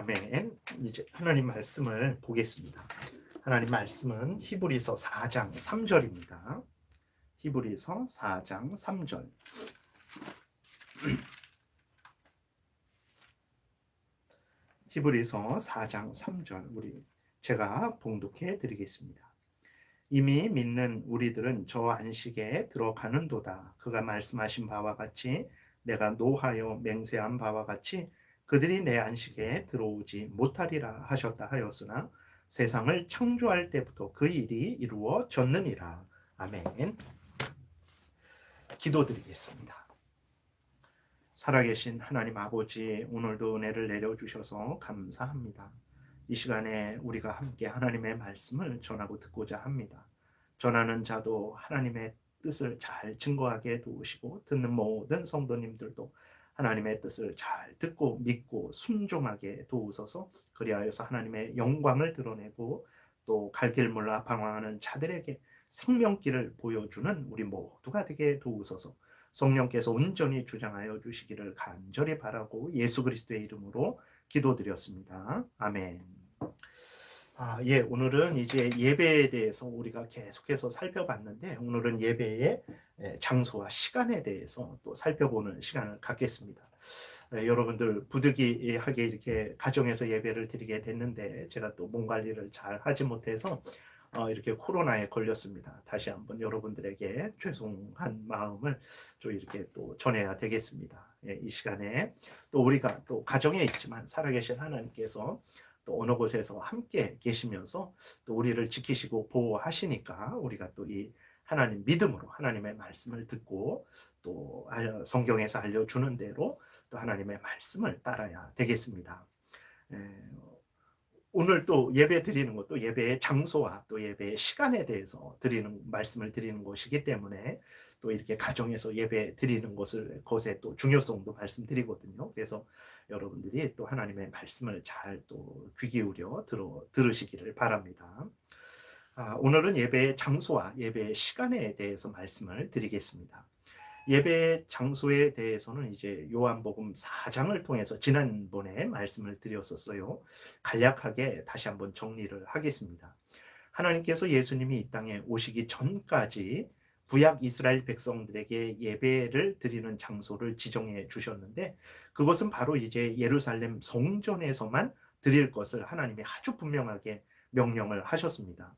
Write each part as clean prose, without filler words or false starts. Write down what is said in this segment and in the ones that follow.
아멘. 이제 하나님 말씀을 보겠습니다. 하나님 말씀은 히브리서 4장 3절입니다. 히브리서 4장 3절. 히브리서 4장 3절 제가 봉독해 드리겠습니다. 이미 믿는 우리들은 저 안식에 들어가는도다. 그가 말씀하신 바와 같이 내가 노하여 맹세한 바와 같이 그들이 내 안식에 들어오지 못하리라 하셨다 하였으나 세상을 창조할 때부터 그 일이 이루어졌느니라. 아멘. 기도드리겠습니다. 살아계신 하나님 아버지, 오늘도 은혜를 내려주셔서 감사합니다. 이 시간에 우리가 함께 하나님의 말씀을 전하고 듣고자 합니다. 전하는 자도 하나님의 뜻을 잘 증거하게 도우시고 듣는 모든 성도님들도 하나님의 뜻을 잘 듣고 믿고 순종하게 도우소서. 그리하여서 하나님의 영광을 드러내고 또 갈 길 몰라 방황하는 자들에게 생명길을 보여주는 우리 모두가 되게 도우소서. 성령께서 온전히 주장하여 주시기를 간절히 바라고 예수 그리스도의 이름으로 기도드렸습니다. 아멘. 오늘은 이제 예배에 대해서 우리가 계속해서 살펴봤는데 오늘은 예배의 장소와 시간에 대해서 또 살펴보는 시간을 갖겠습니다. 여러분들 부득이하게 이렇게 가정에서 예배를 드리게 됐는데 제가 또 몸 관리를 잘 하지 못해서 이렇게 코로나에 걸렸습니다. 다시 한번 여러분들에게 죄송한 마음을 좀 이렇게 또 전해야 되겠습니다. 이 시간에 또 우리가 또 가정에 있지만 살아계신 하나님께서 또 어느 곳에서 함께 계시면서 또 우리를 지키시고 보호하시니까 우리가 또 이 하나님 믿음으로 하나님의 말씀을 듣고 또 성경에서 알려주는 대로 또 하나님의 말씀을 따라야 되겠습니다. 오늘 또 예배 드리는 것도 예배의 장소와 또 예배의 시간에 대해서 말씀을 드리는 것이기 때문에 또 이렇게 가정에서 예배 드리는 것에 또 중요성도 말씀드리거든요. 그래서 여러분들이 또 하나님의 말씀을 잘 또 귀 기울여 들으시기를 바랍니다. 오늘은 예배의 장소와 예배의 시간에 대해서 말씀을 드리겠습니다. 예배 장소에 대해서는 이제 요한복음 4장을 통해서 지난번에 말씀을 드렸었어요. 간략하게 다시 한번 정리를 하겠습니다. 하나님께서 예수님이 이 땅에 오시기 전까지 구약 이스라엘 백성들에게 예배를 드리는 장소를 지정해 주셨는데 그것은 바로 이제 예루살렘 성전에서만 드릴 것을 하나님이 아주 분명하게 명령을 하셨습니다.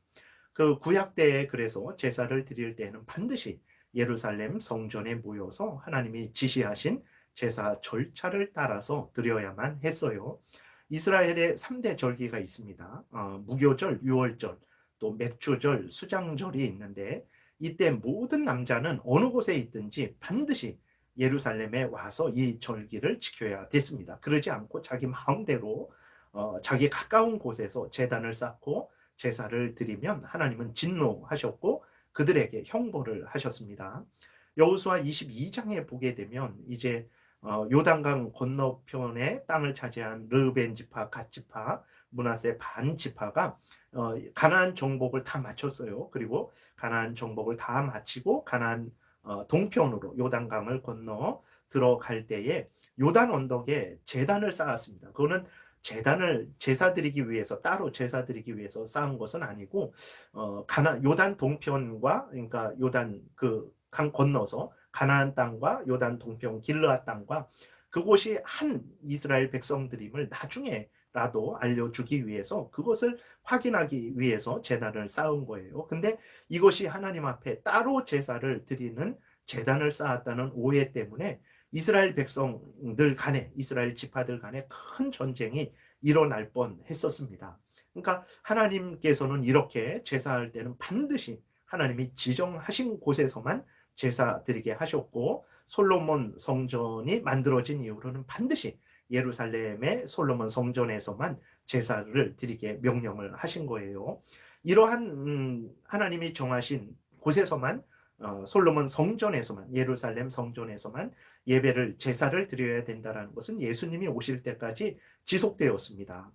그 구약 때에 그래서 제사를 드릴 때에는 반드시 예루살렘 성전에 모여서 하나님이 지시하신 제사 절차를 따라서 드려야만 했어요. 이스라엘의 3대 절기가 있습니다. 무교절, 유월절, 또 맥주절, 수장절이 있는데 이때 모든 남자는 어느 곳에 있든지 반드시 예루살렘에 와서 이 절기를 지켜야 됐습니다. 그러지 않고 자기 마음대로 자기 가까운 곳에서 제단을 쌓고 제사를 드리면 하나님은 진노하셨고 그들에게 형벌을 하셨습니다. 여호수아 22장에 보게 되면 이제 요단강 건너편에 땅을 차지한 르벤 지파, 갓 지파, 므낫세 반 지파가 가나안 정복을 다 마쳤어요. 그리고 가나안 정복을 다 마치고 가나안 동편으로 요단강을 건너 들어갈 때에 요단 언덕에 제단을 쌓았습니다. 그거는 제사 드리기 위해서 따로 제사 드리기 위해서 쌓은 것은 아니고 요단 동편과 그러니까 요단 그 강 건너서 가나안 땅과 요단 동편 길르앗 땅과 그곳이 한 이스라엘 백성들임을 나중에라도 알려주기 위해서 그것을 확인하기 위해서 제단을 쌓은 거예요. 근데 이것이 하나님 앞에 따로 제사를 드리는 제단을 쌓았다는 오해 때문에 이스라엘 백성들 간에 이스라엘 지파들 간에 큰 전쟁이 일어날 뻔했었습니다. 그러니까 하나님께서는 이렇게 제사할 때는 반드시 하나님이 지정하신 곳에서만 제사 드리게 하셨고 솔로몬 성전이 만들어진 이후로는 반드시 예루살렘의 솔로몬 성전에서만 제사를 드리게 명령을 하신 거예요. 이러한 하나님이 정하신 곳에서만 솔로몬 성전에서만 예루살렘 성전에서만 예배를 제사를 드려야 된다는 것은 예수님이 오실 때까지 지속되었습니다.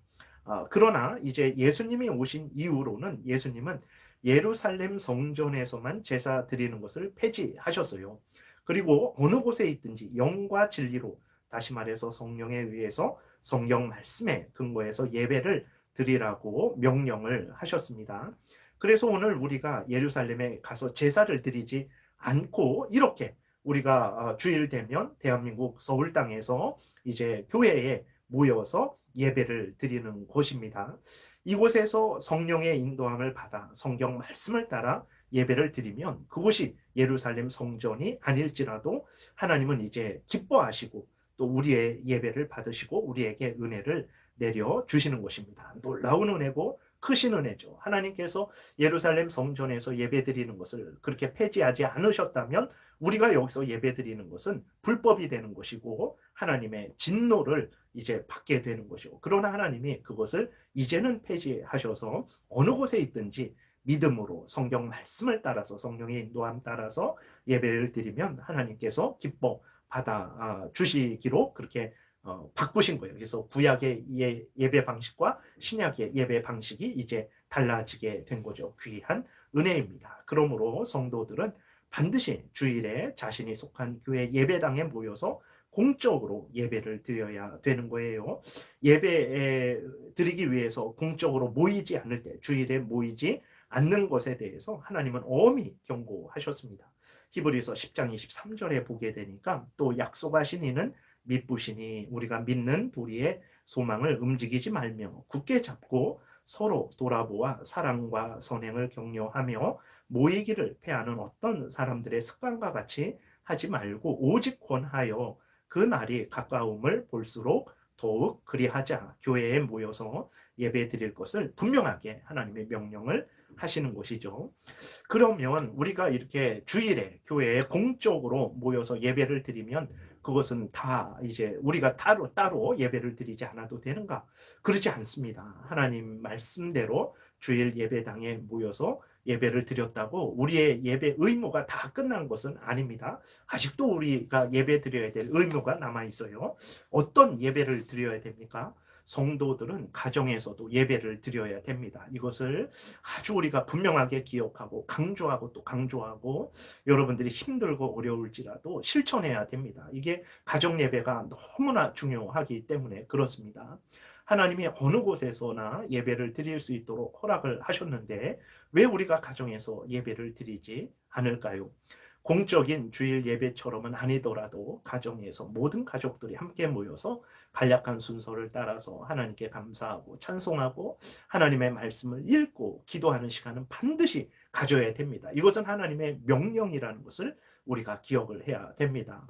그러나 이제 예수님이 오신 이후로는 예수님은 예루살렘 성전에서만 제사 드리는 것을 폐지하셨어요. 그리고 어느 곳에 있든지 영과 진리로 다시 말해서 성령에 의해서 성경 말씀에 근거해서 예배를 드리라고 명령을 하셨습니다. 그래서 오늘 우리가 예루살렘에 가서 제사를 드리지 않고 이렇게 우리가 주일 되면 대한민국 서울 땅에서 이제 교회에 모여서 예배를 드리는 곳입니다. 이곳에서 성령의 인도함을 받아 성경 말씀을 따라 예배를 드리면 그곳이 예루살렘 성전이 아닐지라도 하나님은 이제 기뻐하시고 또 우리의 예배를 받으시고 우리에게 은혜를 내려 주시는 것입니다. 놀라운 은혜고 크신 은혜죠. 하나님께서 예루살렘 성전에서 예배드리는 것을 그렇게 폐지하지 않으셨다면 우리가 여기서 예배드리는 것은 불법이 되는 것이고 하나님의 진노를 이제 받게 되는 것이고, 그러나 하나님이 그것을 이제는 폐지하셔서 어느 곳에 있든지 믿음으로 성경 말씀을 따라서 성령의 인도함 따라서 예배를 드리면 하나님께서 기뻐 받아 주시기로 그렇게 바꾸신 거예요. 그래서 구약의 예배 방식과 신약의 예배 방식이 이제 달라지게 된 거죠. 귀한 은혜입니다. 그러므로 성도들은 반드시 주일에 자신이 속한 교회 예배당에 모여서 공적으로 예배를 드려야 되는 거예요. 예배 드리기 위해서 공적으로 모이지 않을 때, 주일에 모이지 않는 것에 대해서 하나님은 엄히 경고하셨습니다. 히브리서 10장 23절에 보게 되니까 또 약속하신 이는 믿부시니 우리가 믿는 도리의 소망을 움직이지 말며 굳게 잡고 서로 돌아보아 사랑과 선행을 격려하며 모이기를 패하는 어떤 사람들의 습관과 같이 하지 말고 오직 권하여 그 날이 가까움을 볼수록 더욱 그리하자. 교회에 모여서 예배 드릴 것을 분명하게 하나님의 명령을 하시는 것이죠. 그러면 우리가 이렇게 주일에 교회에 공적으로 모여서 예배를 드리면 그것은 다 이제 우리가 따로 예배를 드리지 않아도 되는가? 그렇지 않습니다. 하나님 말씀대로 주일 예배당에 모여서 예배를 드렸다고 우리의 예배 의무가 다 끝난 것은 아닙니다. 아직도 우리가 예배 드려야 될 의무가 남아 있어요. 어떤 예배를 드려야 됩니까? 성도들은 가정에서도 예배를 드려야 됩니다. 이것을 아주 우리가 분명하게 기억하고 강조하고 또 강조하고 여러분들이 힘들고 어려울지라도 실천해야 됩니다. 이게 가정 예배가 너무나 중요하기 때문에 그렇습니다. 하나님이 어느 곳에서나 예배를 드릴 수 있도록 허락을 하셨는데 왜 우리가 가정에서 예배를 드리지 않을까요? 공적인 주일 예배처럼은 아니더라도 가정에서 모든 가족들이 함께 모여서 간략한 순서를 따라서 하나님께 감사하고 찬송하고 하나님의 말씀을 읽고 기도하는 시간은 반드시 가져야 됩니다. 이것은 하나님의 명령이라는 것을 우리가 기억을 해야 됩니다.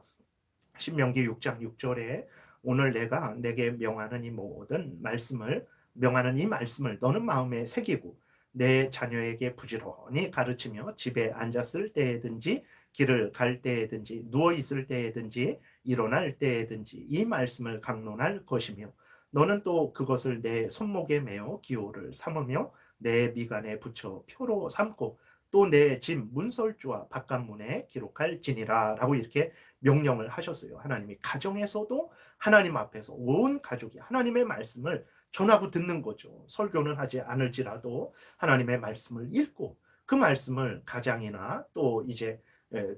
신명기 6장 6절에 오늘 내가 내게 명하는 이 모든 말씀을 명하는 이 말씀을 너는 마음에 새기고 내 자녀에게 부지런히 가르치며 집에 앉았을 때에든지 길을 갈 때에든지 누워 있을 때에든지 일어날 때에든지 이 말씀을 강론할 것이며 너는 또 그것을 내 손목에 매어 기호를 삼으며 내 미간에 붙여 표로 삼고 또 내 집 문설주와 바깥문에 기록할지니라 라고 이렇게 명령을 하셨어요. 하나님이 가정에서도 하나님 앞에서 온 가족이 하나님의 말씀을 전하고 듣는 거죠. 설교는 하지 않을지라도 하나님의 말씀을 읽고 그 말씀을 가장이나 또 이제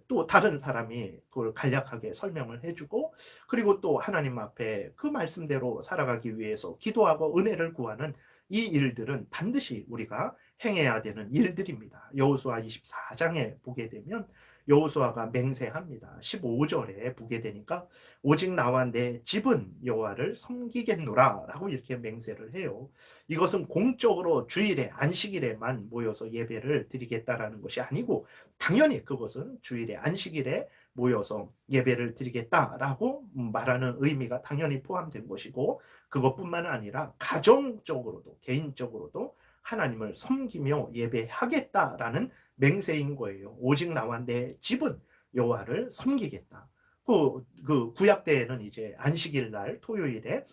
또 다른 사람이 그걸 간략하게 설명을 해주고 그리고 또 하나님 앞에 그 말씀대로 살아가기 위해서 기도하고 은혜를 구하는 이 일들은 반드시 우리가 행해야 되는 일들입니다. 여호수아 24장에 보게 되면 여호수아가 맹세합니다. 15절에 보게 되니까 오직 나와 내 집은 여호와를 섬기겠노라 라고 이렇게 맹세를 해요. 이것은 공적으로 주일에 안식일에만 모여서 예배를 드리겠다라는 것이 아니고 당연히 그것은 주일에 안식일에 모여서 예배를 드리겠다라고 말하는 의미가 당연히 포함된 것이고 그것뿐만 아니라 가정적으로도 개인적으로도 하나님을 섬기며 예배하겠다라는 맹세인 거예요. 오직 나와 내 집은 여호와를 섬기겠다. 그 구약 때에는 이제 안식일 날 토요일에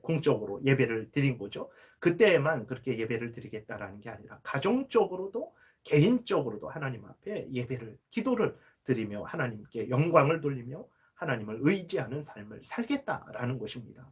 공적으로 예배를 드린 거죠. 그때에만 그렇게 예배를 드리겠다라는 게 아니라 가정적으로도 개인적으로도 하나님 앞에 예배를 기도를 드리며 하나님께 영광을 돌리며 하나님을 의지하는 삶을 살겠다라는 것입니다.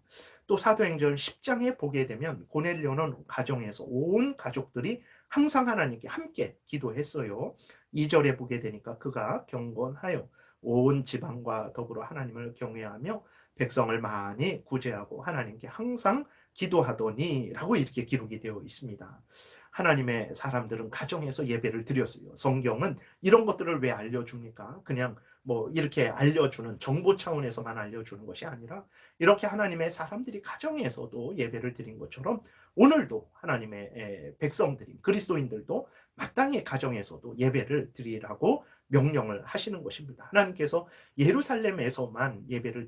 또 사도행전 10장에 보게 되면 고넬료는 가정에서 온 가족들이 항상 하나님께 함께 기도했어요. 2절에 보게 되니까 그가 경건하여 온 지방과 더불어 하나님을 경외하며 백성을 많이 구제하고 하나님께 항상 기도하더니 라고 이렇게 기록이 되어 있습니다. 하나님의 사람들은 가정에서 예배를 드렸어요. 성경은 이런 것들을 왜 알려줍니까? 그냥 뭐 이렇게 알려주는 정보 차원에서만 알려주는 것이 아니라 이렇게 하나님의 사람들이 가정에서도 예배를 드린 것처럼 오늘도 하나님의 백성들인 그리스도인들도 마땅히 가정에서도 예배를 드리라고 명령을 하시는 것입니다. 하나님께서 예루살렘에서만 예배를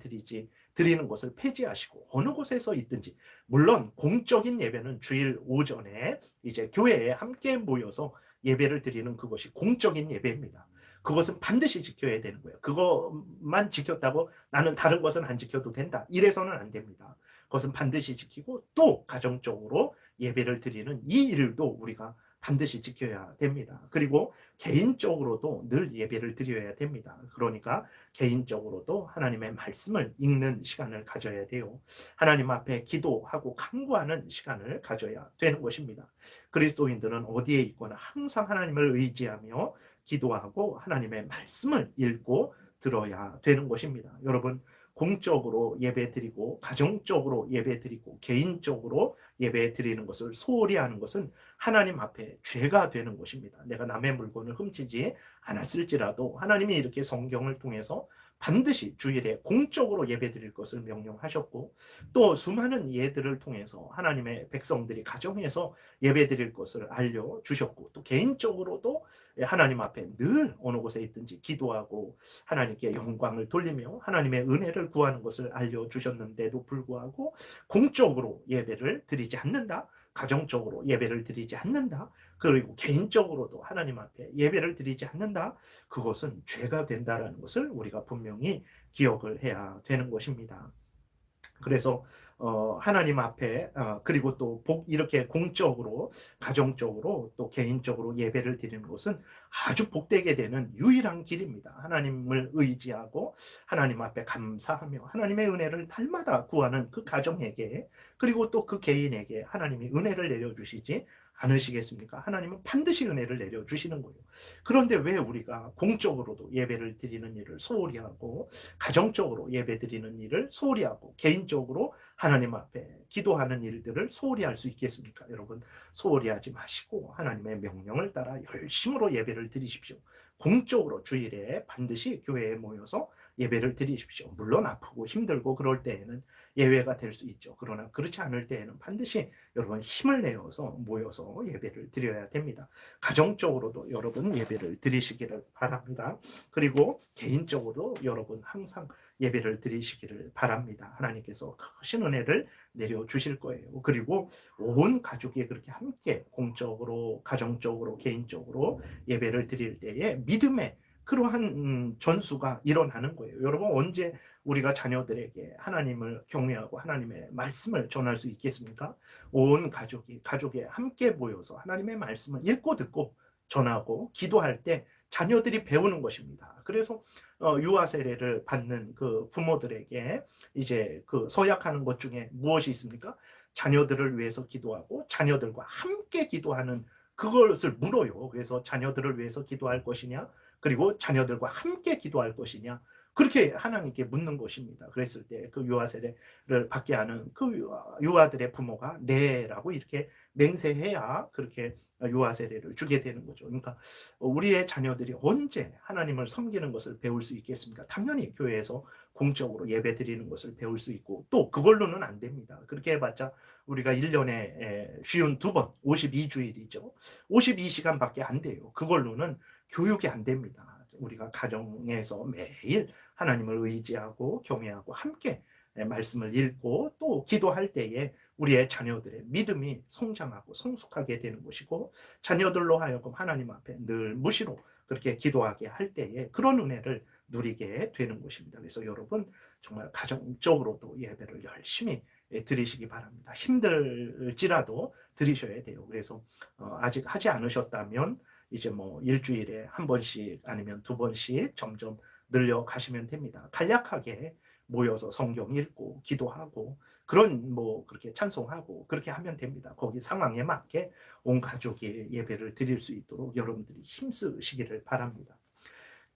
드리는 것을 폐지하시고 어느 곳에서 있든지, 물론 공적인 예배는 주일 오전에 이제 교회에 함께 모여서 예배를 드리는 그것이 공적인 예배입니다. 그것은 반드시 지켜야 되는 거예요. 그것만 지켰다고 나는 다른 것은 안 지켜도 된다, 이래서는 안 됩니다. 그것은 반드시 지키고 또 가정적으로 예배를 드리는 이 일도 우리가 반드시 지켜야 됩니다. 그리고 개인적으로도 늘 예배를 드려야 됩니다. 그러니까 개인적으로도 하나님의 말씀을 읽는 시간을 가져야 돼요. 하나님 앞에 기도하고 간구하는 시간을 가져야 되는 것입니다. 그리스도인들은 어디에 있거나 항상 하나님을 의지하며 기도하고 하나님의 말씀을 읽고 들어야 되는 것입니다. 여러분, 공적으로 예배드리고 가정적으로 예배드리고 개인적으로 예배드리는 것을 소홀히 하는 것은 하나님 앞에 죄가 되는 것입니다. 내가 남의 물건을 훔치지 않았을지라도 하나님이 이렇게 성경을 통해서 반드시 주일에 공적으로 예배드릴 것을 명령하셨고, 또 수많은 예들을 통해서 하나님의 백성들이 가정에서 예배드릴 것을 알려주셨고, 또 개인적으로도 하나님 앞에 늘 어느 곳에 있든지 기도하고 하나님께 영광을 돌리며 하나님의 은혜를 구하는 것을 알려주셨는데도 불구하고 공적으로 예배를 드리지 않는다, 가정적으로 예배를 드리지 않는다, 그리고 개인적으로도 하나님 앞에 예배를 드리지 않는다, 그것은 죄가 된다라는 것을 우리가 분명히 기억을 해야 되는 것입니다. 그래서 하나님 앞에 그리고 또 이렇게 공적으로 가정적으로 또 개인적으로 예배를 드리는 것은 아주 복되게 되는 유일한 길입니다. 하나님을 의지하고 하나님 앞에 감사하며 하나님의 은혜를 날마다 구하는 그 가정에게, 그리고 또 그 개인에게 하나님이 은혜를 내려주시지 않으시겠습니까? 하나님은 반드시 은혜를 내려주시는 거예요. 그런데 왜 우리가 공적으로도 예배를 드리는 일을 소홀히 하고 가정적으로 예배드리는 일을 소홀히 하고 개인적으로 하나님 앞에 기도하는 일들을 소홀히 할 수 있겠습니까? 여러분, 소홀히 하지 마시고 하나님의 명령을 따라 열심으로 예배를 드리십시오. 공적으로 주일에 반드시 교회에 모여서 예배를 드리십시오. 물론 아프고 힘들고 그럴 때에는 예외가 될 수 있죠. 그러나 그렇지 않을 때에는 반드시 여러분 힘을 내어서 모여서 예배를 드려야 됩니다. 가정적으로도 여러분 예배를 드리시기를 바랍니다. 그리고 개인적으로 여러분 항상 예배를 드리시기를 바랍니다. 하나님께서 크신 은혜를 내려주실 거예요. 그리고 온 가족이 그렇게 함께 공적으로, 가정적으로, 개인적으로 예배를 드릴 때에 믿음의 그러한 전수가 일어나는 거예요. 여러분, 언제 우리가 자녀들에게 하나님을 경외하고 하나님의 말씀을 전할 수 있겠습니까? 온 가족이 함께 모여서 하나님의 말씀을 읽고 듣고 전하고 기도할 때 자녀들이 배우는 것입니다. 그래서 유아 세례를 받는 그 부모들에게 이제 그 서약하는 것 중에 무엇이 있습니까? 자녀들을 위해서 기도하고 자녀들과 함께 기도하는 그것을 물어요. 그래서 자녀들을 위해서 기도할 것이냐, 그리고 자녀들과 함께 기도할 것이냐, 그렇게 하나님께 묻는 것입니다. 그랬을 때 그 유아 세례를 받게 하는 그 유아들의 부모가 네라고 이렇게 맹세해야 그렇게 유아 세례를 주게 되는 거죠. 그러니까 우리의 자녀들이 언제 하나님을 섬기는 것을 배울 수 있겠습니까? 당연히 교회에서 공적으로 예배 드리는 것을 배울 수 있고, 또 그걸로는 안 됩니다. 그렇게 해봤자 우리가 1년에 쉬운 2번 52주일이죠. 52시간밖에 안 돼요. 그걸로는 교육이 안 됩니다. 우리가 가정에서 매일 하나님을 의지하고 경외하고 함께 말씀을 읽고 또 기도할 때에 우리의 자녀들의 믿음이 성장하고 성숙하게 되는 것이고, 자녀들로 하여금 하나님 앞에 늘 무시로 그렇게 기도하게 할 때에 그런 은혜를 누리게 되는 것입니다. 그래서 여러분, 정말 가정적으로도 예배를 열심히 드리시기 바랍니다. 힘들지라도 드리셔야 돼요. 그래서 아직 하지 않으셨다면 이제 뭐 일주일에 한 번씩 아니면 2번씩 점점 늘려 가시면 됩니다. 간략하게 모여서 성경 읽고 기도하고 그런 뭐 그렇게 찬송하고 그렇게 하면 됩니다. 거기 상황에 맞게 온 가족이 예배를 드릴 수 있도록 여러분들이 힘쓰시기를 바랍니다.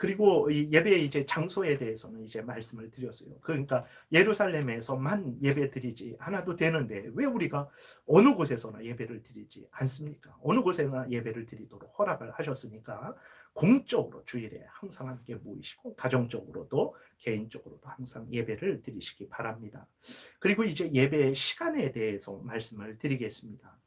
그리고 이 예배의 이제 장소에 대해서는 이제 말씀을 드렸어요. 그러니까 예루살렘에서만 예배 드리지 않아도 되는데 왜 우리가 어느 곳에서나 예배를 드리지 않습니까? 어느 곳에나 예배를 드리도록 허락을 하셨으니까 공적으로 주일에 항상 함께 모이시고 가정적으로도 개인적으로도 항상 예배를 드리시기 바랍니다. 그리고 이제 예배의 시간에 대해서 말씀을 드리겠습니다.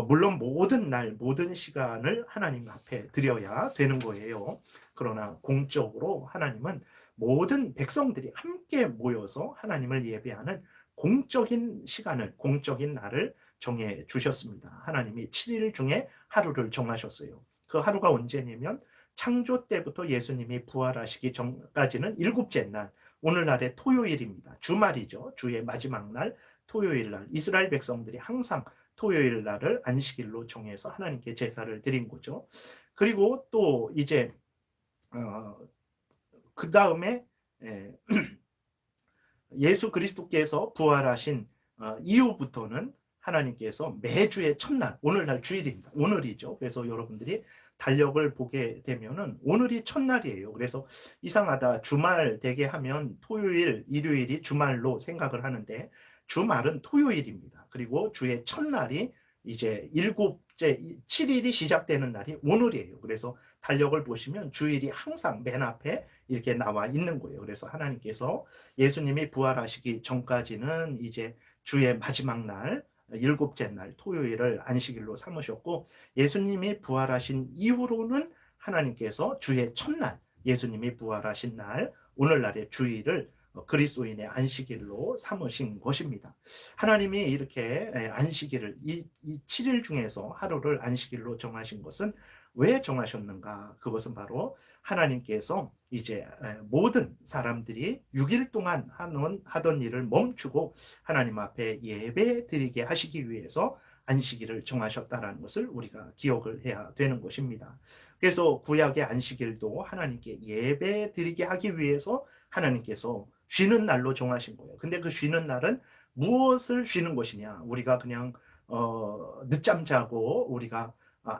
물론 모든 날, 모든 시간을 하나님 앞에 드려야 되는 거예요. 그러나 공적으로 하나님은 모든 백성들이 함께 모여서 하나님을 예배하는 공적인 시간을, 공적인 날을 정해 주셨습니다. 하나님이 7일 중에 하루를 정하셨어요. 그 하루가 언제냐면 창조 때부터 예수님이 부활하시기 전까지는 일곱째 날, 오늘날의 토요일입니다. 주말이죠. 주의 마지막 날, 토요일 날. 이스라엘 백성들이 항상 토요일 날을 안식일로 정해서 하나님께 제사를 드린 거죠. 그리고 또 이제 그 다음에 예수 그리스도께서 부활하신 이후부터는 하나님께서 매주의 첫날, 오늘날 주일입니다. 오늘이죠. 그래서 여러분들이 달력을 보게 되면은 오늘이 첫날이에요. 그래서 이상하다. 주말 되게 하면 토요일, 일요일이 주말로 생각을 하는데 주말은 토요일입니다. 그리고 주의 첫날이 이제 일곱째, 7일이 시작되는 날이 오늘이에요. 그래서 달력을 보시면 주일이 항상 맨 앞에 이렇게 나와 있는 거예요. 그래서 하나님께서 예수님이 부활하시기 전까지는 이제 주의 마지막 날, 일곱째 날 토요일을 안식일로 삼으셨고 예수님이 부활하신 이후로는 하나님께서 주의 첫날, 예수님이 부활하신 날, 오늘날의 주일을 그리스도인의 안식일로 삼으신 것입니다. 하나님이 이렇게 안식일을 이 7일 중에서 하루를 안식일로 정하신 것은 왜 정하셨는가? 그것은 바로 하나님께서 이제 모든 사람들이 6일 동안 하던 일을 멈추고 하나님 앞에 예배 드리게 하시기 위해서 안식일을 정하셨다는 것을 우리가 기억을 해야 되는 것입니다. 그래서 구약의 안식일도 하나님께 예배 드리게 하기 위해서 하나님께서 쉬는 날로 정하신 거예요. 근데 그 쉬는 날은 무엇을 쉬는 것이냐? 우리가 그냥 늦잠 자고 우리가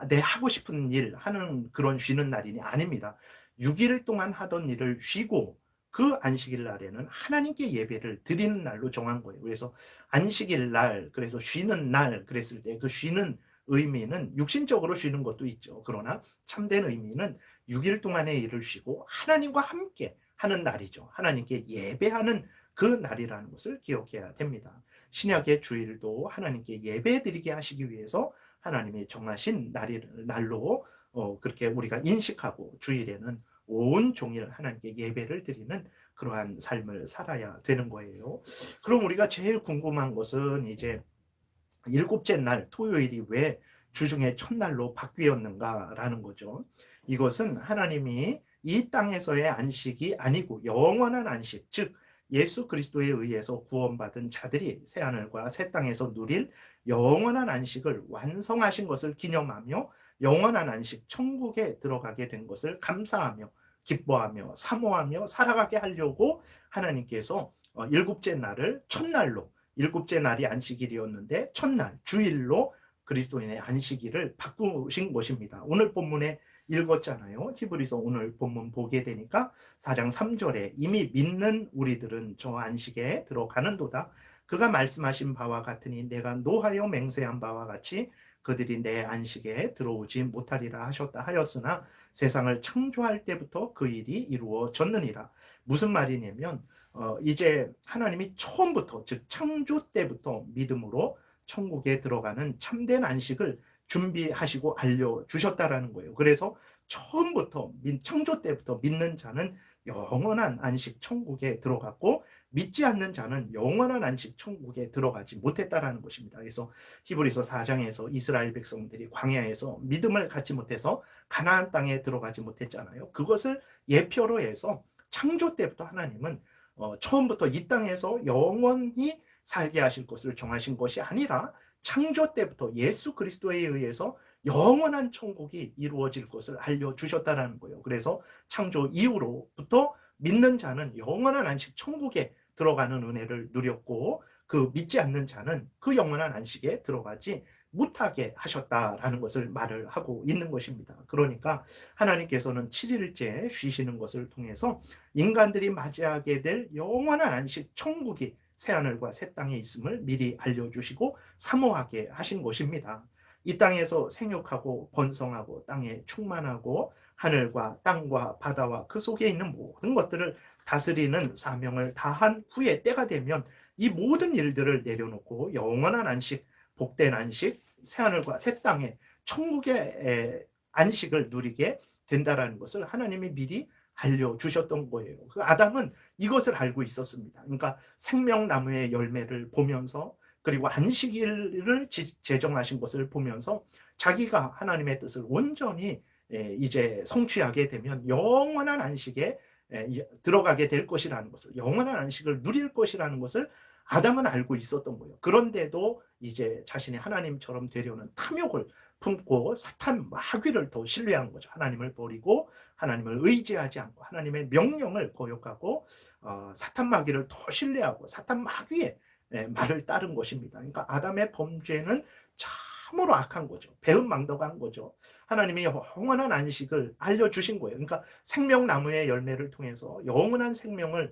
내 하고 싶은 일 하는 그런 쉬는 날이 아닙니다. 6일 동안 하던 일을 쉬고 그 안식일 날에는 하나님께 예배를 드리는 날로 정한 거예요. 그래서 안식일 날, 그래서 쉬는 날 그랬을 때 그 쉬는 의미는 육신적으로 쉬는 것도 있죠. 그러나 참된 의미는 6일 동안의 일을 쉬고 하나님과 함께 하는 날이죠. 하나님께 예배하는 그 날이라는 것을 기억해야 됩니다. 신약의 주일도 하나님께 예배 드리게 하시기 위해서 하나님이 정하신 날로 그렇게 우리가 인식하고 주일에는 온 종일 하나님께 예배를 드리는 그러한 삶을 살아야 되는 거예요. 그럼 우리가 제일 궁금한 것은 이제 일곱째 날 토요일이 왜 주중의 첫날로 바뀌었는가라는 거죠. 이것은 하나님이 이 땅에서의 안식이 아니고 영원한 안식, 즉 예수 그리스도에 의해서 구원받은 자들이 새하늘과 새 땅에서 누릴 영원한 안식을 완성하신 것을 기념하며 영원한 안식 천국에 들어가게 된 것을 감사하며 기뻐하며 사모하며 살아가게 하려고 하나님께서 일곱째 날을 첫날로, 일곱째 날이 안식일이었는데 첫날 주일로 그리스도인의 안식일을 바꾸신 것입니다. 오늘 본문에 읽었잖아요. 히브리서 오늘 본문 보게 되니까 4장 3절에 이미 믿는 우리들은 저 안식에 들어가는도다. 그가 말씀하신 바와 같으니 내가 노하여 맹세한 바와 같이 그들이 내 안식에 들어오지 못하리라 하셨다 하였으나 세상을 창조할 때부터 그 일이 이루어졌느니라. 무슨 말이냐면 이제 하나님이 처음부터 즉 창조 때부터 믿음으로 천국에 들어가는 참된 안식을 준비하시고 알려주셨다라는 거예요. 그래서 처음부터 창조 때부터 믿는 자는 영원한 안식 천국에 들어갔고 믿지 않는 자는 영원한 안식 천국에 들어가지 못했다라는 것입니다. 그래서 히브리서 4장에서 이스라엘 백성들이 광야에서 믿음을 갖지 못해서 가나안 땅에 들어가지 못했잖아요. 그것을 예표로 해서 창조 때부터 하나님은 처음부터 이 땅에서 영원히 살게 하실 것을 정하신 것이 아니라 창조 때부터 예수 그리스도에 의해서 영원한 천국이 이루어질 것을 알려주셨다는 거예요. 그래서 창조 이후로부터 믿는 자는 영원한 안식 천국에 들어가는 은혜를 누렸고 그 믿지 않는 자는 그 영원한 안식에 들어가지 못하게 하셨다라는 것을 말을 하고 있는 것입니다. 그러니까 하나님께서는 7일째 쉬시는 것을 통해서 인간들이 맞이하게 될 영원한 안식 천국이 새하늘과 새 땅에 있음을 미리 알려주시고 사모하게 하신 것입니다. 이 땅에서 생육하고 번성하고 땅에 충만하고 하늘과 땅과 바다와 그 속에 있는 모든 것들을 다스리는 사명을 다한 후에 때가 되면 이 모든 일들을 내려놓고 영원한 안식, 복된 안식, 새하늘과 새 땅에 천국의 안식을 누리게 된다라는 것을 하나님이 미리 알려주셨던 거예요. 그 아담은 이것을 알고 있었습니다. 그러니까 생명나무의 열매를 보면서 그리고 안식일을 제정하신 것을 보면서 자기가 하나님의 뜻을 온전히 이제 성취하게 되면 영원한 안식에 들어가게 될 것이라는 것을, 영원한 안식을 누릴 것이라는 것을 아담은 알고 있었던 거예요. 그런데도 이제 자신이 하나님처럼 되려는 탐욕을 품고 사탄 마귀를 더 신뢰한 거죠. 하나님을 버리고 하나님을 의지하지 않고 하나님의 명령을 거역하고 사탄 마귀를 더 신뢰하고 사탄 마귀의 말을 따른 것입니다. 그러니까 아담의 범죄는 참으로 악한 거죠. 배은망덕한 거죠. 하나님이 영원한 안식을 알려주신 거예요. 그러니까 생명나무의 열매를 통해서 영원한 생명을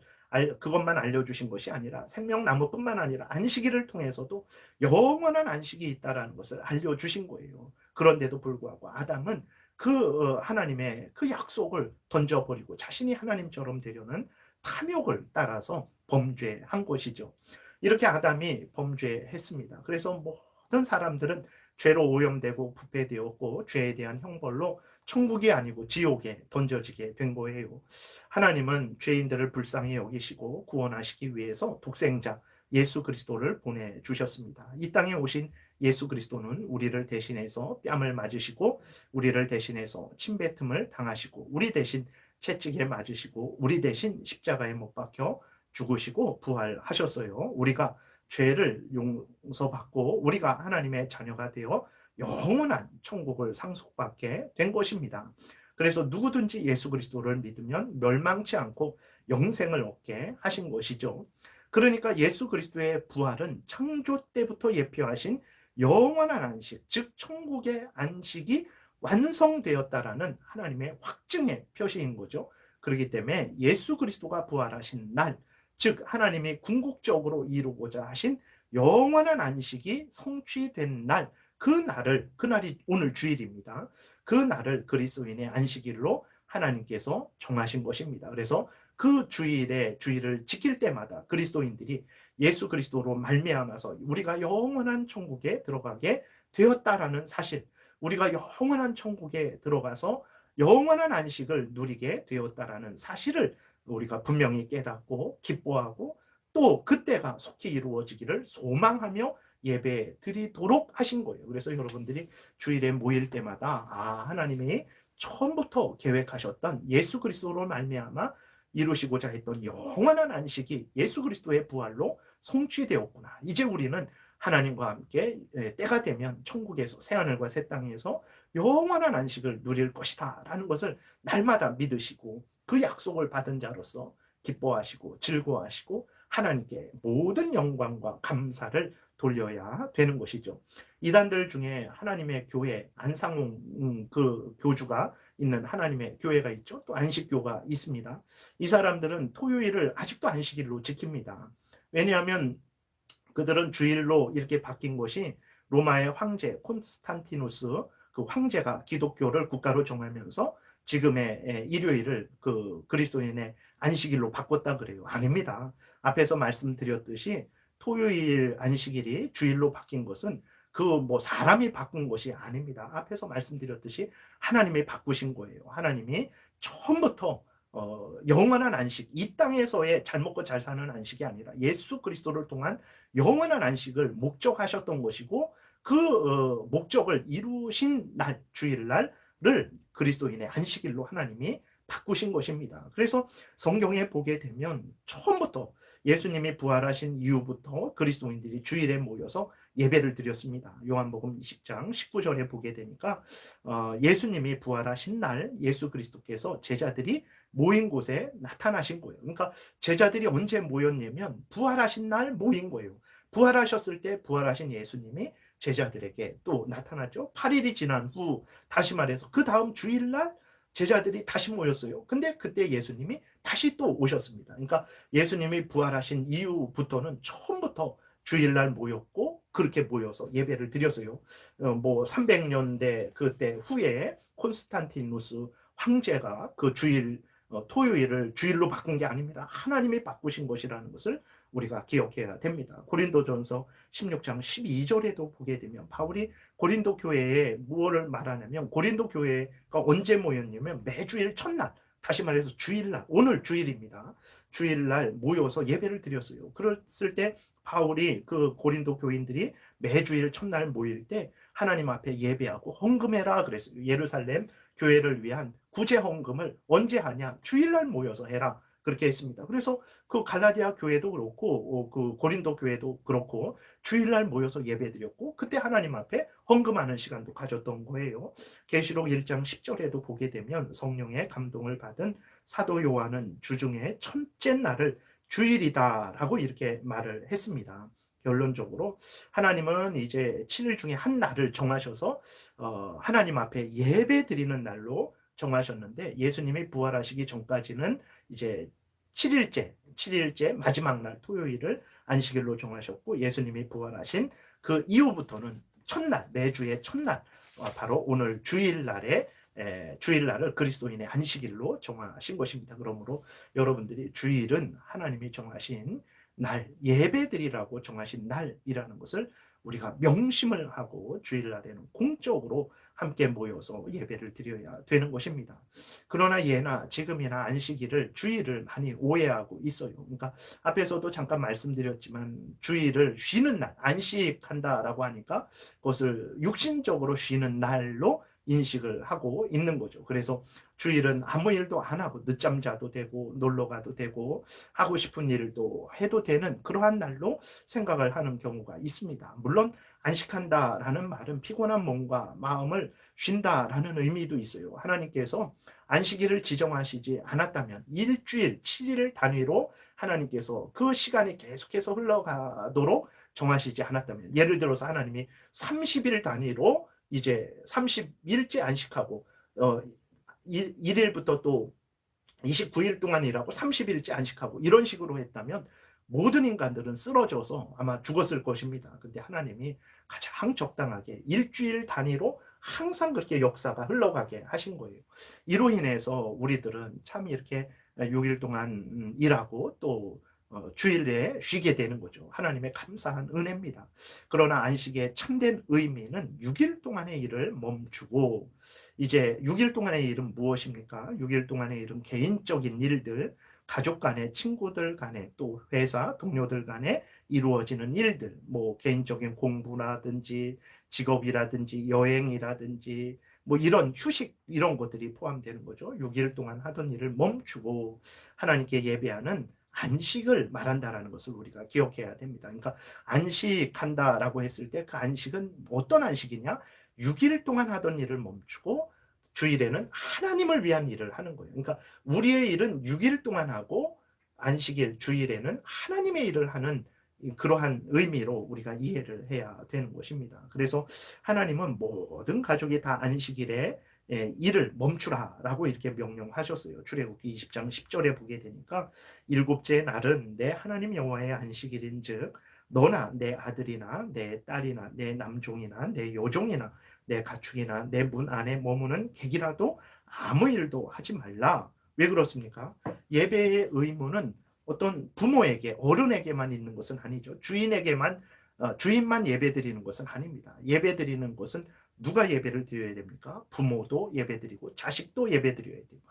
그것만 알려주신 것이 아니라 생명나무뿐만 아니라 안식일을 통해서도 영원한 안식이 있다는 것을 알려주신 거예요. 그런데도 불구하고 아담은 그 하나님의 그 약속을 던져버리고 자신이 하나님처럼 되려는 탐욕을 따라서 범죄한 것이죠. 이렇게 아담이 범죄했습니다. 그래서 모든 사람들은 죄로 오염되고 부패되었고 죄에 대한 형벌로 천국이 아니고 지옥에 던져지게 된 거예요. 하나님은 죄인들을 불쌍히 여기시고 구원하시기 위해서 독생자 예수 그리스도를 보내주셨습니다. 이 땅에 오신 예수 그리스도는 우리를 대신해서 뺨을 맞으시고 우리를 대신해서 침뱉음을 당하시고 우리 대신 채찍에 맞으시고 우리 대신 십자가에 못 박혀 죽으시고 부활하셨어요. 우리가 죄를 용서받고 우리가 하나님의 자녀가 되어 영원한 천국을 상속받게 된 것입니다. 그래서 누구든지 예수 그리스도를 믿으면 멸망치 않고 영생을 얻게 하신 것이죠. 그러니까 예수 그리스도의 부활은 창조 때부터 예표하신 영원한 안식, 즉 천국의 안식이 완성되었다라는 하나님의 확증의 표시인 거죠. 그렇기 때문에 예수 그리스도가 부활하신 날, 즉 하나님이 궁극적으로 이루고자 하신 영원한 안식이 성취된 날, 그날이 오늘 주일입니다. 그 날을 그리스도인의 안식일로 하나님께서 정하신 것입니다. 그래서 그 주일을 지킬 때마다 그리스도인들이 예수 그리스도로 말미암아서 우리가 영원한 천국에 들어가게 되었다라는 사실, 우리가 영원한 천국에 들어가서 영원한 안식을 누리게 되었다라는 사실을 우리가 분명히 깨닫고 기뻐하고 또 그때가 속히 이루어지기를 소망하며 예배 드리도록 하신 거예요. 그래서 여러분들이 주일에 모일 때마다 하나님이 처음부터 계획하셨던 예수 그리스도로 말미암아 이루시고자 했던 영원한 안식이 예수 그리스도의 부활로 성취되었구나. 이제 우리는 하나님과 함께 때가 되면 천국에서 새하늘과 새 땅에서 영원한 안식을 누릴 것이다 라는 것을 날마다 믿으시고 그 약속을 받은 자로서 기뻐하시고 즐거워하시고 하나님께 모든 영광과 감사를 돌려야 되는 것이죠. 이단들 중에 하나님의 교회 안상홍 그 교주가 있는 하나님의 교회가 있죠. 또 안식교가 있습니다. 이 사람들은 토요일을 아직도 안식일로 지킵니다. 왜냐하면 그들은 주일로 이렇게 바뀐 것이 로마의 황제 콘스탄티누스 그 황제가 기독교를 국가로 정하면서 지금의 일요일을 그 그리스도인의 안식일로 바꿨다 그래요. 아닙니다. 앞에서 말씀드렸듯이 토요일 안식일이 주일로 바뀐 것은 그 사람이 바꾼 것이 아닙니다. 앞에서 말씀드렸듯이 하나님이 바꾸신 거예요. 하나님이 처음부터 영원한 안식, 이 땅에서의 잘 먹고 잘 사는 안식이 아니라 예수 그리스도를 통한 영원한 안식을 목적하셨던 것이고 그 목적을 이루신 날, 주일날을 그리스도인의 안식일로 하나님이 바꾸신 것입니다. 그래서 성경에 보게 되면 처음부터 예수님이 부활하신 이후부터 그리스도인들이 주일에 모여서 예배를 드렸습니다. 요한복음 20장 19절에 보게 되니까 예수님이 부활하신 날 예수 그리스도께서 제자들이 모인 곳에 나타나신 거예요. 그러니까 제자들이 언제 모였냐면 부활하신 날 모인 거예요. 부활하셨을 때 부활하신 예수님이 제자들에게 또 나타났죠. 8일이 지난 후 다시 말해서 그 다음 주일날 제자들이 다시 모였어요. 근데 그때 예수님이 다시 또 오셨습니다. 그러니까 예수님이 부활하신 이후부터는 처음부터 주일날 모였고 그렇게 모여서 예배를 드렸어요. 뭐 300년대 그때 후에 콘스탄티누스 황제가 그 주일 토요일을 주일로 바꾼 게 아닙니다. 하나님이 바꾸신 것이라는 것을 우리가 기억해야 됩니다. 고린도전서 16장 12절에도 보게 되면 바울이 고린도 교회에 무엇을 말하냐면 고린도 교회가 언제 모였냐면 매주일 첫날, 다시 말해서 주일날, 오늘 주일입니다. 주일날 모여서 예배를 드렸어요. 그랬을 때 바울이 그 고린도 교인들이 매주일 첫날 모일 때 하나님 앞에 예배하고 헌금해라 그랬어요. 예루살렘 교회를 위한 구제 헌금을 언제 하냐? 주일날 모여서 해라. 그렇게 했습니다. 그래서 그 갈라디아 교회도 그렇고 그 고린도 교회도 그렇고 주일날 모여서 예배드렸고 그때 하나님 앞에 헌금하는 시간도 가졌던 거예요. 계시록 1장 10절에도 보게 되면 성령의 감동을 받은 사도 요한은 주중에 첫째 날을 주일이다라고 이렇게 말을 했습니다. 결론적으로 하나님은 이제 7일 중에 한 날을 정하셔서 하나님 앞에 예배 드리는 날로 정하셨는데 예수님이 부활하시기 전까지는 이제 7일째 마지막 날 토요일을 안식일로 정하셨고 예수님이 부활하신 그 이후부터는 첫날 매주의 첫날 바로 오늘 주일날을 그리스도인의 안식일로 정하신 것입니다. 그러므로 여러분들이 주일은 하나님이 정하신 날, 예배드리라고 정하신 날이라는 것을 우리가 명심을 하고 주일날에는 공적으로 함께 모여서 예배를 드려야 되는 것입니다. 그러나 예나 지금이나 안식일을 주일을 많이 오해하고 있어요. 그러니까 앞에서도 잠깐 말씀드렸지만 주일을 쉬는 날, 안식한다라고 하니까 그것을 육신적으로 쉬는 날로 인식을 하고 있는 거죠. 그래서 주일은 아무 일도 안 하고 늦잠 자도 되고 놀러 가도 되고 하고 싶은 일도 해도 되는 그러한 날로 생각을 하는 경우가 있습니다. 물론 안식한다라는 말은 피곤한 몸과 마음을 쉰다라는 의미도 있어요. 하나님께서 안식일을 지정하시지 않았다면 일주일 7일 단위로 하나님께서 그 시간이 계속해서 흘러가도록 정하시지 않았다면 예를 들어서 하나님이 30일 단위로 이제 30일째 안식하고 1일부터 또 29일 동안 일하고 30일째 안식하고 이런 식으로 했다면 모든 인간들은 쓰러져서 아마 죽었을 것입니다. 근데 하나님이 가장 적당하게 일주일 단위로 항상 그렇게 역사가 흘러가게 하신 거예요. 이로 인해서 우리들은 참 이렇게 6일 동안 일하고 또 주일에 쉬게 되는 거죠. 하나님의 감사한 은혜입니다. 그러나 안식의 참된 의미는 6일 동안의 일을 멈추고 이제 6일 동안의 일은 무엇입니까? 6일 동안의 일은 개인적인 일들, 가족 간에, 친구들 간에, 또 회사 동료들 간에 이루어지는 일들, 뭐 개인적인 공부라든지 직업이라든지 여행이라든지 뭐 이런 휴식 이런 것들이 포함되는 거죠. 6일 동안 하던 일을 멈추고 하나님께 예배하는 안식을 말한다라는 것을 우리가 기억해야 됩니다. 그러니까 안식한다라고 했을 때 그 안식은 어떤 안식이냐? 6일 동안 하던 일을 멈추고 주일에는 하나님을 위한 일을 하는 거예요. 그러니까 우리의 일은 6일 동안 하고 안식일, 주일에는 하나님의 일을 하는 그러한 의미로 우리가 이해를 해야 되는 것입니다. 그래서 하나님은 모든 가족이 다 안식일에 일을 멈추라라고 이렇게 명령하셨어요. 출애굽기 20장 10절에 보게 되니까 일곱째 날은 내 하나님 여호와의 안식일인즉 너나 내 아들이나 내 딸이나 내 남종이나 내 여종이나 내 가축이나 내 문 안에 머무는 객이라도 아무 일도 하지 말라. 왜 그렇습니까? 예배의 의무는 어떤 부모에게 어른에게만 있는 것은 아니죠. 주인만 예배드리는 것은 아닙니다. 예배드리는 것은 누가 예배를 드려야 됩니까? 부모도 예배드리고 자식도 예배드려야 되고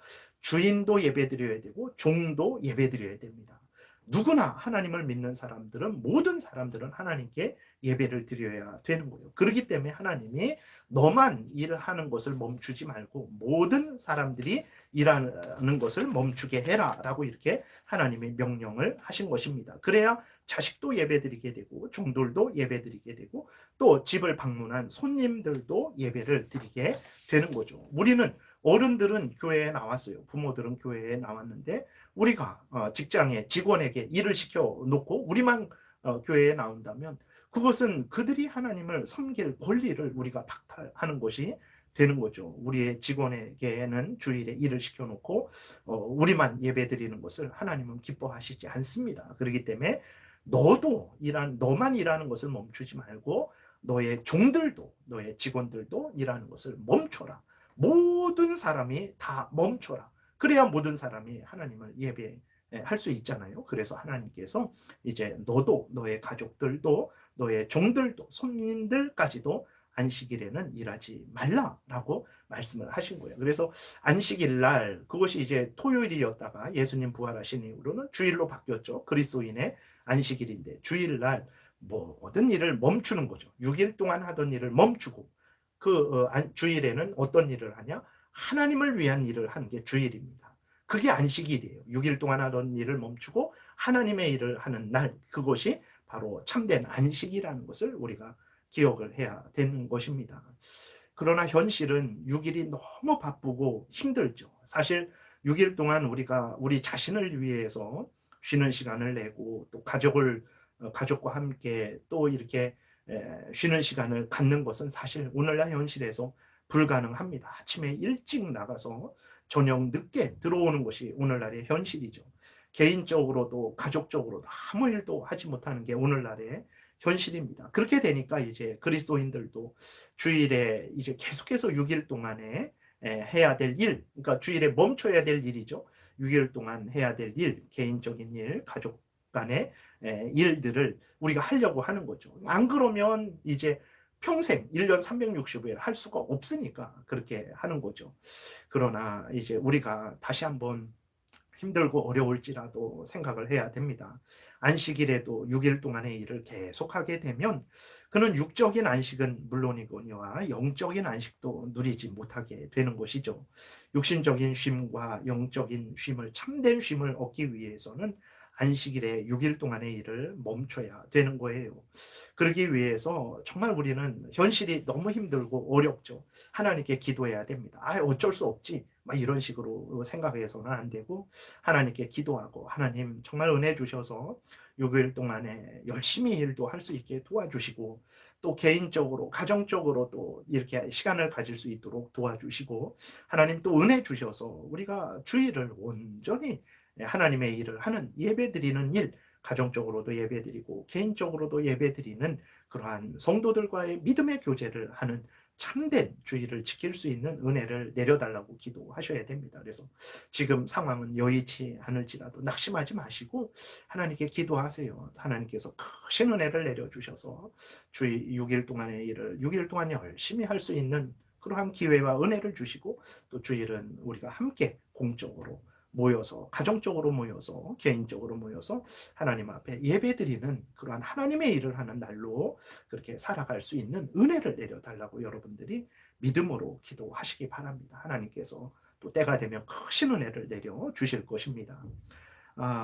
주인도 예배드려야 되고 종도 예배드려야 됩니다. 누구나 하나님을 믿는 사람들은 모든 사람들은 하나님께 예배를 드려야 되는 거예요. 그렇기 때문에 하나님이 너만 일하는 것을 멈추지 말고 모든 사람들이 일하는 것을 멈추게 해라라고 이렇게 하나님이 명령을 하신 것입니다. 그래야 자식도 예배드리게 되고 종들도 예배드리게 되고 또 집을 방문한 손님들도 예배를 드리게 되는 거죠. 우리는 어른들은 교회에 나왔어요. 부모들은 교회에 나왔는데 우리가 직장에 직원에게 일을 시켜놓고 우리만 교회에 나온다면 그것은 그들이 하나님을 섬길 권리를 우리가 박탈하는 것이 되는 거죠. 우리의 직원에게는 주일에 일을 시켜놓고 우리만 예배드리는 것을 하나님은 기뻐하시지 않습니다. 그렇기 때문에 너만 일하는 것을 멈추지 말고 너의 종들도, 너의 직원들도 일하는 것을 멈춰라. 모든 사람이 다 멈춰라. 그래야 모든 사람이 하나님을 예배할 수 있잖아요. 그래서 하나님께서 이제 너도, 너의 가족들도, 너의 종들도, 손님들까지도 안식일에는 일하지 말라라고 말씀을 하신 거예요. 그래서 안식일 날, 그것이 이제 토요일이었다가 예수님 부활하신 이후로는 주일로 바뀌었죠. 그리스도인의 안식일인데 주일날 모든 일을 멈추는 거죠. 6일 동안 하던 일을 멈추고 주일에는 어떤 일을 하냐? 하나님을 위한 일을 하는 게 주일입니다. 그게 안식일이에요. 6일 동안 하던 일을 멈추고 하나님의 일을 하는 날, 그것이 바로 참된 안식이라는 것을 우리가 기억을 해야 되는 것입니다. 그러나 현실은 6일이 너무 바쁘고 힘들죠. 사실 6일 동안 우리가 우리 자신을 위해서 쉬는 시간을 내고 또 가족과 함께 또 이렇게 쉬는 시간을 갖는 것은 사실 오늘날 현실에서 불가능합니다. 아침에 일찍 나가서 저녁 늦게 들어오는 것이 오늘날의 현실이죠. 개인적으로도 가족적으로도 아무 일도 하지 못하는 게 오늘날의 현실입니다. 그렇게 되니까 이제 그리스도인들도 주일에 이제 계속해서 6일 동안에 해야 될 일, 그러니까 주일에 멈춰야 될 일이죠. 6일 동안 해야 될 일, 개인적인 일, 가족 간의 일들을 우리가 하려고 하는 거죠. 안 그러면 이제 평생 1년 365일 할 수가 없으니까 그렇게 하는 거죠. 그러나 이제 우리가 다시 한번 힘들고 어려울지라도 생각을 해야 됩니다. 안식일에도 6일 동안의 일을 계속하게 되면 그는 육적인 안식은 물론이거니와 영적인 안식도 누리지 못하게 되는 것이죠. 육신적인 쉼과 영적인 쉼을 참된 쉼을 얻기 위해서는 안식일에 6일 동안의 일을 멈춰야 되는 거예요. 그러기 위해서 정말 우리는 현실이 너무 힘들고 어렵죠. 하나님께 기도해야 됩니다. 어쩔 수 없지. 막 이런 식으로 생각해서는 안 되고 하나님께 기도하고 하나님 정말 은혜 주셔서 6일 동안에 열심히 일도 할 수 있게 도와주시고 또 개인적으로 가정적으로 또 이렇게 시간을 가질 수 있도록 도와주시고 하나님 또 은혜 주셔서 우리가 주일을 온전히 하나님의 일을 하는 예배드리는 일 가정적으로도 예배드리고 개인적으로도 예배드리는 그러한 성도들과의 믿음의 교제를 하는 참된 주의를 지킬 수 있는 은혜를 내려달라고 기도하셔야 됩니다. 그래서 지금 상황은 여의치 않을지라도 낙심하지 마시고 하나님께 기도하세요. 하나님께서 크신 은혜를 내려주셔서 주의 6일 동안의 일을 6일 동안 열심히 할 수 있는 그러한 기회와 은혜를 주시고 또 주일은 우리가 함께 공적으로 모여서 가정적으로 모여서 개인적으로 모여서 하나님 앞에 예배드리는 그러한 하나님의 일을 하는 날로 그렇게 살아갈 수 있는 은혜를 내려달라고 여러분들이 믿음으로 기도하시기 바랍니다. 하나님께서 또 때가 되면 크신 은혜를 내려 주실 것입니다.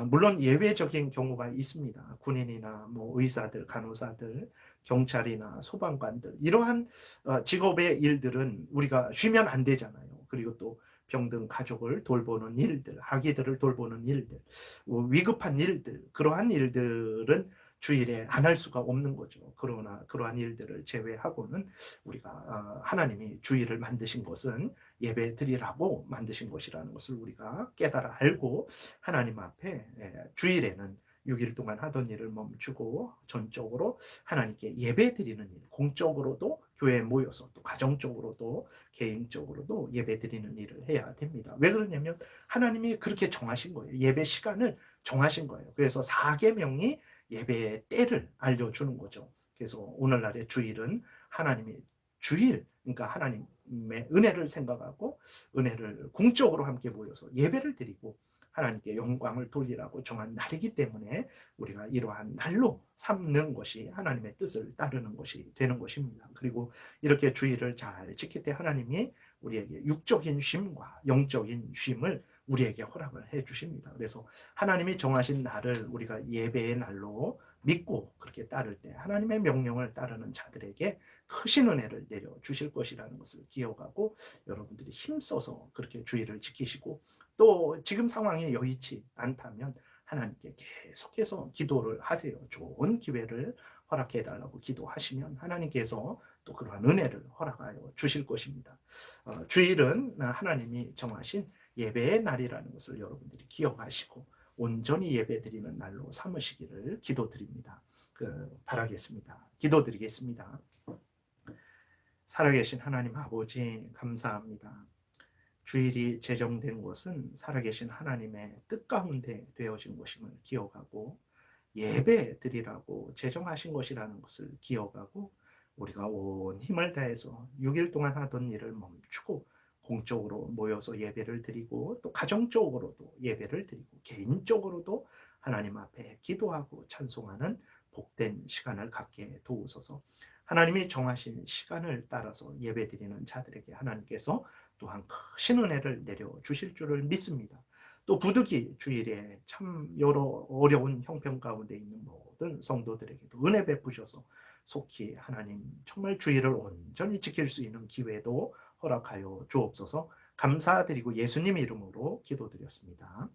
물론 예외적인 경우가 있습니다. 군인이나 뭐 의사들, 간호사들, 경찰이나 소방관들 이러한 직업의 일들은 우리가 쉬면 안 되잖아요. 그리고 또 병든 가족을 돌보는 일들, 아기들을 돌보는 일들, 위급한 일들, 그러한 일들은 주일에 안 할 수가 없는 거죠. 그러나 그러한 일들을 제외하고는 우리가 하나님이 주일을 만드신 것은 예배 드리라고 만드신 것이라는 것을 우리가 깨달아 알고 하나님 앞에 주일에는 6일 동안 하던 일을 멈추고 전적으로 하나님께 예배 드리는 일, 공적으로도 교회에 모여서 또 가정적으로도 개인적으로도 예배 드리는 일을 해야 됩니다. 왜 그러냐면 하나님이 그렇게 정하신 거예요. 예배 시간을 정하신 거예요. 그래서 4계명이 예배의 때를 알려주는 거죠. 그래서 오늘날의 주일은 하나님이 주일, 그러니까 하나님의 은혜를 생각하고 은혜를 공적으로 함께 모여서 예배를 드리고 하나님께 영광을 돌리라고 정한 날이기 때문에 우리가 이러한 날로 삼는 것이 하나님의 뜻을 따르는 것이 되는 것입니다. 그리고 이렇게 주일을 잘 지킬 때 하나님이 우리에게 육적인 쉼과 영적인 쉼을 우리에게 허락을 해 주십니다. 그래서 하나님이 정하신 날을 우리가 예배의 날로 믿고 그렇게 따를 때 하나님의 명령을 따르는 자들에게 크신 은혜를 내려 주실 것이라는 것을 기억하고 여러분들이 힘써서 그렇게 주의를 지키시고 또 지금 상황이 여의치 않다면 하나님께 계속해서 기도를 하세요. 좋은 기회를 허락해 달라고 기도하시면 하나님께서 또 그러한 은혜를 허락하여 주실 것입니다. 주일은 하나님이 정하신 예배의 날이라는 것을 여러분들이 기억하시고 온전히 예배드리는 날로 삼으시기를 기도드립니다. 바라겠습니다. 기도드리겠습니다. 살아계신 하나님 아버지 감사합니다. 주일이 제정된 것은 살아계신 하나님의 뜻 가운데 되어진 것임을 기억하고 예배 드리라고 제정하신 것이라는 것을 기억하고 우리가 온 힘을 다해서 6일 동안 하던 일을 멈추고 공적으로 모여서 예배를 드리고 또 가정적으로도 예배를 드리고 개인적으로도 하나님 앞에 기도하고 찬송하는 복된 시간을 갖게 도우소서. 하나님이 정하신 시간을 따라서 예배 드리는 자들에게 하나님께서 또한 크신 은혜를 내려 주실 줄을 믿습니다. 또 부득이 주일에 참 여러 어려운 형편 가운데 있는 모든 성도들에게도 은혜 베푸셔서 속히 하나님 정말 주일을 온전히 지킬 수 있는 기회도 허락하여 주옵소서. 감사드리고 예수님 이름으로 기도드렸습니다.